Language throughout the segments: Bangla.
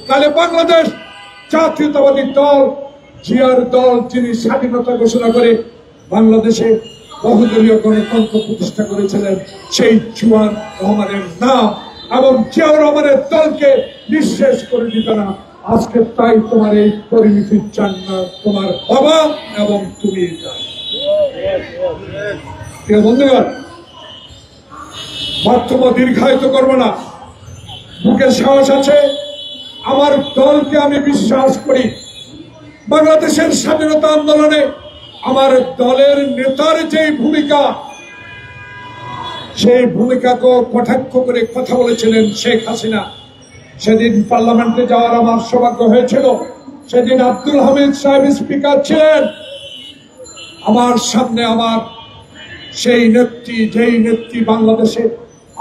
তাহলে বাংলাদেশ জাতীয়তাবাদী দল, জিয়ার দল, যিনি স্বাধীনতা ঘোষণা করে বাংলাদেশে বহুদলীয় গণতন্ত্র প্রতিষ্ঠা করেছিলেন, সেই জিয়াউর রহমানের নাম এবং জিয়াউর রহমানের দলকে নিঃশেষ করে দিত না। আজকে তাই তোমার এই পরিণতি চান না তোমার বাবা এবং তুমি। বন্ধুগণ, বক্তব্য দীর্ঘায়িত করবো না। বুকে সাহস আছে, আমার দলকে আমি বিশ্বাস করি। বাংলাদেশের স্বাধীনতা আন্দোলনে আমার দলের নেতার যে ভূমিকা, সেই ভূমিকাকে কটাক্ষ করে কথা বলেছিলেন শেখ হাসিনা। সেদিন পার্লামেন্টে যাওয়ার আমার সৌভাগ্য হয়েছিল। সেদিন আব্দুল হামিদ সাহেব স্পিকার ছিলেন। আমার সামনে আমার সেই নেত্রী, যেই নেত্রী বাংলাদেশে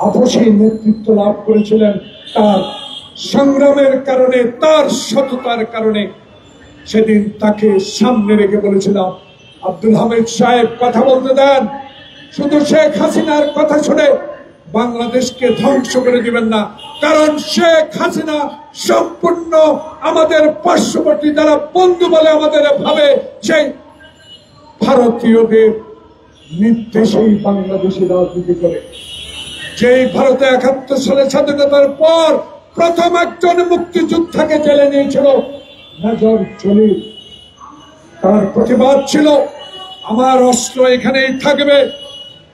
আপসী নেতৃত্ব লাভ করেছিলেন, তার সংগ্রামের কারণে, তার সততার কারণে সেদিন তাকে সামনে রেখে বলেছিলাম, আব্দুল হামিদ সাহেব কথা বলতে দেন, শুধু শেখ হাসিনার কথা শুনে বাংলাদেশকে ধ্বংস করে দিবেন না। কারণ শেখ হাসিনা সম্পূর্ণ আমাদের পার্শ্ববর্তী যারা বন্ধু বলে আমাদের ভাবে, সেই ভারতীয়দের নির্দেশেই বাংলাদেশে রাজনীতি করে। যেই ভারতে ৭১ সালে স্বাধীনতার পর প্রথম একজন মুক্তিযোদ্ধাকে জেলে নিয়েছিল মেজর জলিল, তার প্রতিবাদ ছিল আমার অস্ত্র এখানেই থাকবে,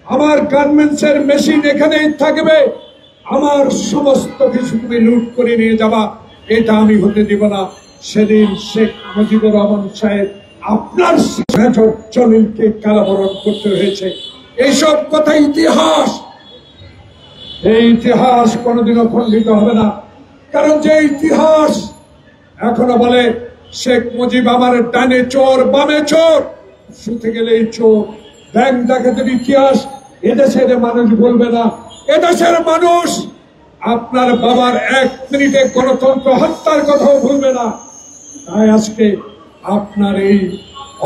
আমার গার্মেন্টস এর মেশিন এখানেই থাকবে, আমার সমস্ত কিছু তুমি লুট করে নিয়ে যাবা, এটা আমি হতে দিব না। সেদিন শেখ মুজিবুর রহমান সাহেব আপনার মেজর জলিলকে কারাবরণ করতে হয়েছে। এইসব কথা ইতিহাস, এই ইতিহাস কোনোদিনও খণ্ডিত হবে না। কারণ যে ইতিহাস এখনো বলে শেখ মুজিব আমার ডানে চোর বামে চোর, শুতে গেলেই চোর, ব্যাংক ডাকাতের ইতিহাস এদেশের মানুষ বলবে না। এদেশের মানুষ আপনার বাবার ১ মিনিটে গণতন্ত্র হত্যার কথাও ভুলবে না। তাই আজকে আপনার এই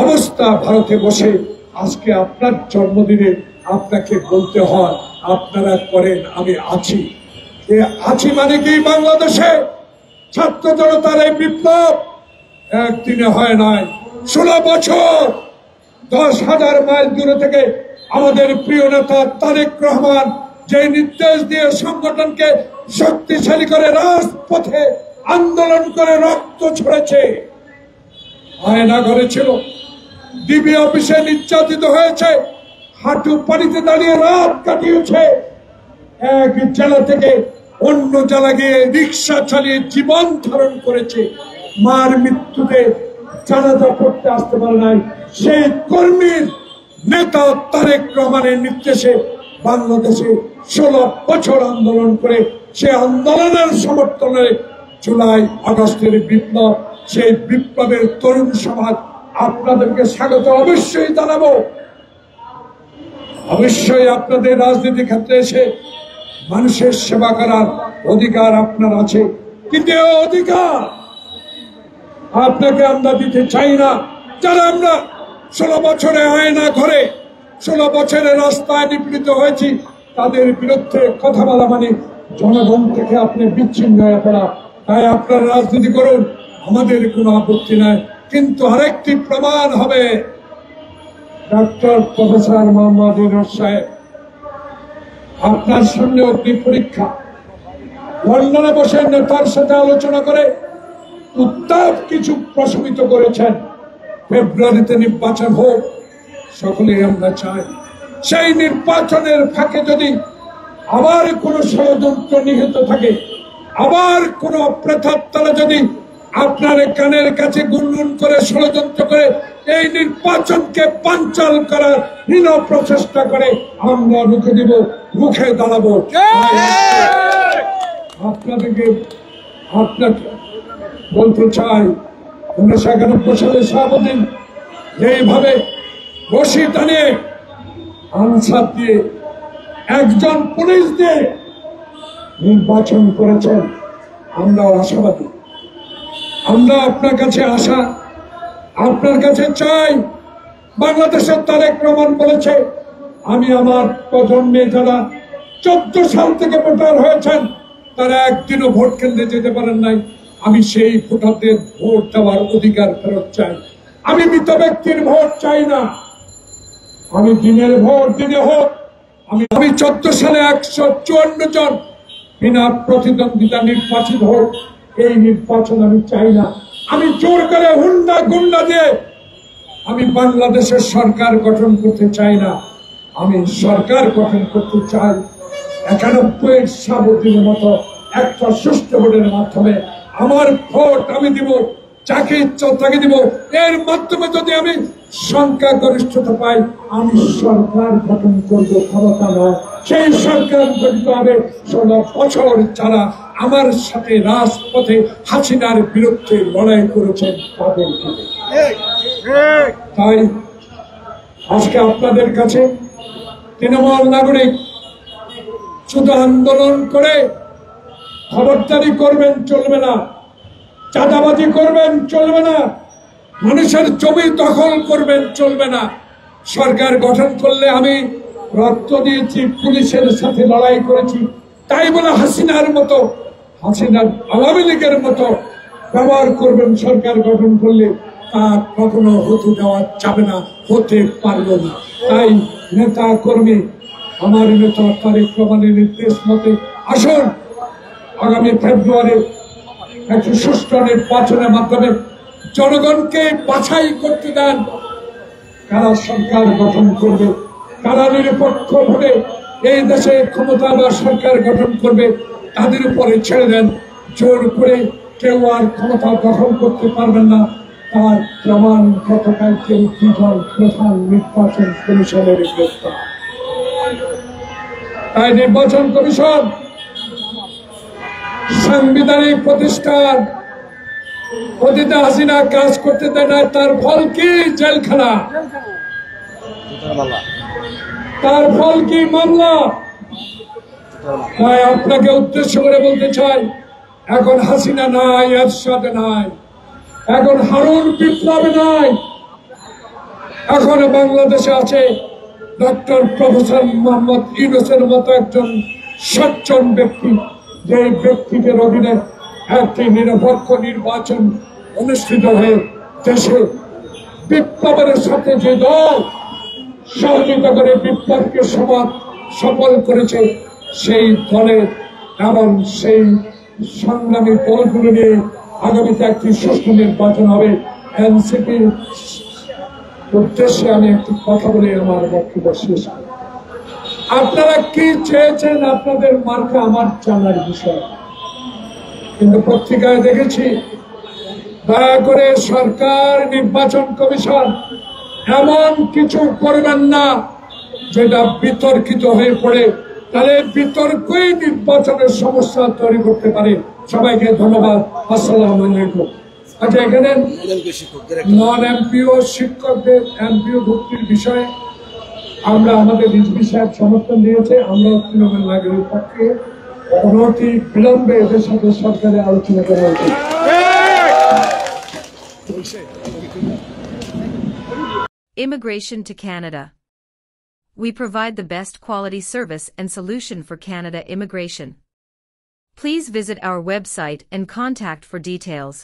অবস্থা, ভারতে বসে আজকে আপনার জন্মদিনে আপনাকে বলতে হয় আপনারা করেন, আমি আছি। আছি মানে কি, বাংলাদেশে ছাত্র জনতার এই বিপ্লব একদিনে হয় নাই। ১৬ বছর ১০,০০০ মাইল দূরে থেকে আমাদের প্রিয় নেতা তারেক রহমান যে নির্দেশ দিয়ে সংগঠনকে শক্তিশালী করে রাজপথে আন্দোলন করে রক্ত ছড়েছে, আয়না ঘরেছিল, ডিবি অফিসে নির্যাতিত হয়েছে, হাঁটু পানিতে দাঁড়িয়ে রাত কাটিয়েছে, এক জেলা থেকে অন্য জেলা গিয়ে রিক্সা চালিয়ে জীবন ধারণ করেছে, মার মৃত্যুতে জানাজা পড়তে আসতে পারে নাই। সেই কর্মীর নেতা তারেক রহমানের নির্দেশে বাংলাদেশে ১৬ বছর আন্দোলন করে সে আন্দোলনের সমর্থনে জুলাই আগস্টের বিপ্লব, সেই বিপ্লবের তরুণ সমাজ আপনাদেরকে স্বাগত অবশ্যই জানাবো। অবশ্যই আপনাদের রাজনীতি ক্ষেত্রে এসে মানুষের সেবা করার অধিকার আপনার আছে, কিন্তু এই অধিকার আপনাকে আমরা দিতে চাই না। যারা আমরা ১৬ বছরে আয়না ঘরে, ১৬ বছরে রাস্তায় নিপীড়িত হয়েছি, তাদের বিরুদ্ধে কথা বলা মানে জনগণ থেকে আপনি বিচ্ছিন্ন হয়ে পড়া। তাই আপনারা রাজনীতি করুন, আমাদের কোনো আপত্তি নাই। কিন্তু আরেকটি প্রমাণ হবে, ডক্টর প্রফেসর মোহাম্মদ ইউনূস সাহেব আপনার সামনে অগ্নি পরীক্ষা, লন্ডনে বসে নেতার সাথে আলোচনা করে উত্তাপ কিছু প্রশমিত করেছেন। ফেব্রুয়ারিতে নির্বাচন হোক, সকলেই আমরা চাই। সেই নির্বাচনের ফাঁকে যদি আবার কোনো ষড়যন্ত্র নিহিত থাকে, আবার কোনো প্রেতাত্মারা যদি আপনার কানের কাছে গুনগুন করে ষড়যন্ত্র করে এই নির্বাচনকে বানচাল করার হীন প্রচেষ্টা করে, আমরা রুখে দিব, রুখে দাঁড়াবো। আপনাদেরকে আপনাকে বলতে চাই, ১৯৯১ সালে শাহাবুদ্দিন এইভাবে রশি টানিয়ে আনসার দিয়ে একজন পুলিশ দিয়ে নির্বাচন করেছেন। আমরা আশাবাদী, আমরা আপনার কাছে আশা, আপনার কাছে চাই। বাংলাদেশের তারেক রহমান বলেছে, আমি আমার প্রজন্মে যারা ১৪ সাল থেকে ভোটার হয়েছেন তারা একদিনও ভোট কেন্দ্রে যেতে পারেন নাই, আমি সেই ভোটারদের ভোট দেওয়ার অধিকার ফেরত চাই। আমি মৃত ব্যক্তির ভোট চাই না। আমি দিনের ভোট দিনে হোক। আমি 14 সালে 154 জন বিনা প্রতিদ্বন্দ্বিতা নির্বাচিত হোক, এই নির্বাচন আমি চাই না। আমি জোর করে হুন্ডা গুন্ডা দিয়ে আমি বাংলাদেশের সরকার গঠন করতে চাই না। আমি সরকার গঠন করতে চাই 91 সাবধানের মতো একটা সুষ্ঠু ভোটের মাধ্যমে। আমার ভোট আমি দিব, যাকে ইচ্ছা তাকে দিব। এর মাধ্যমে যদি আমি সংখ্যাগরিষ্ঠতা পাই, আমি সরকার গঠন করব, ক্ষমতা নয়। সেই সরকার গঠিত হবে 16 বছর যারা আমার সাথে রাজপথে হাসিনার বিরুদ্ধে লড়াই করেছেন তাদের। তাই আজকে আপনাদের কাছে তৃণমূল নাগরিক শুধু আন্দোলন করে খবরদারি করবেন চলবে না, চাঁদাবাজি করবেন চলবে না, মানুষের জমি দখল করবেন চলবে না। সরকার গঠন করলে আমি রক্ত দিয়েছি, পুলিশের সাথে লড়াই করেছি, তাই বলে হাসিনার মতো, হাসিনার আওয়ামী লীগের মতো ব্যবহার করবেন সরকার গঠন করলে, তা কখনো হতে দেওয়া যাবে না, হতে পারবে না। তাই নেতা কর্মী, আমার নেতা তারেক রহমানের নির্দেশ মতে আসুন, আগামী ফেব্রুয়ারি একটি সুষ্ঠু নির্বাচনের মাধ্যমে জনগণকে বাছাই করতে দেন কারা সরকার গঠন করবে, কারা নিরপেক্ষ ভাবে এই দেশে ক্ষমতা বা সরকার গঠন করবে, তাদের উপরে ছেড়ে দেন। জোর করে কেউ আর ক্ষমতা দখল করতে পারবেন না। তার প্রমাণ গতকালকে প্রধান নির্বাচন কমিশনের গ্রেফতার। তাই নির্বাচন কমিশন সাংবিধানিক প্রতিষ্ঠান, অতীতে হাসিনা কাজ করতে দেয় না, তার ফল কি? জেলখানা। তার ফল কি? মামলা। তাই আপনাকে উদ্দেশ্য করে বলতে চাই, এখন হাসিনা নাই, এরশাদ নাই, এখন হারুন বিপ্লব নাই, এখন বাংলাদেশে আছে ডক্টর প্রফেসর মোহাম্মদ ইউনূসের মতো একজন সজ্জন ব্যক্তি, যে ব্যক্তিদের অধীনে একটি নিরপেক্ষ নির্বাচন অনুষ্ঠিত হয়ে দেশে বিপ্লবের সাথে যে দল সহযোগিতা করে বিপ্লবকে সফল করেছে, সেই দলের এবং সেই সংগ্রামী দলগুলো নিয়ে আগামীতে একটি সুষ্ঠু নির্বাচন হবে। এনসিপির উদ্দেশ্যে আমি একটি কথা বলে আমার বক্তব্য শেষ করি। আপনারা কি চেয়েছেন আপনাদের মার্কা আমার জানার বিষয়, কিন্তু পত্রিকায় দেখেছি দয়া করে সরকার, নির্বাচন কমিশন এমন কিছু করবেন না যেটা বিতর্কিত হয়ে পড়ে, তাহলে বিতর্কই নির্বাচনের সমস্যা তৈরি করতে পারে। সবাইকে ধন্যবাদ। আসসালামু আলাইকুম। আচ্ছা, এখানে নন এমপিও শিক্ষকদের এমপিও ভর্তির বিষয়ে আমরা আমাদের রিজভী সাহেব সমর্থন দিয়েছে। আমরা তৃণমূল নাগরিক পক্ষে অনতি বিলম্বে এদের সাথে সরকারের আলোচনা করা উচিত। Immigration to Canada. We provide the best quality service and solution for Canada immigration. Please visit our website and contact for details.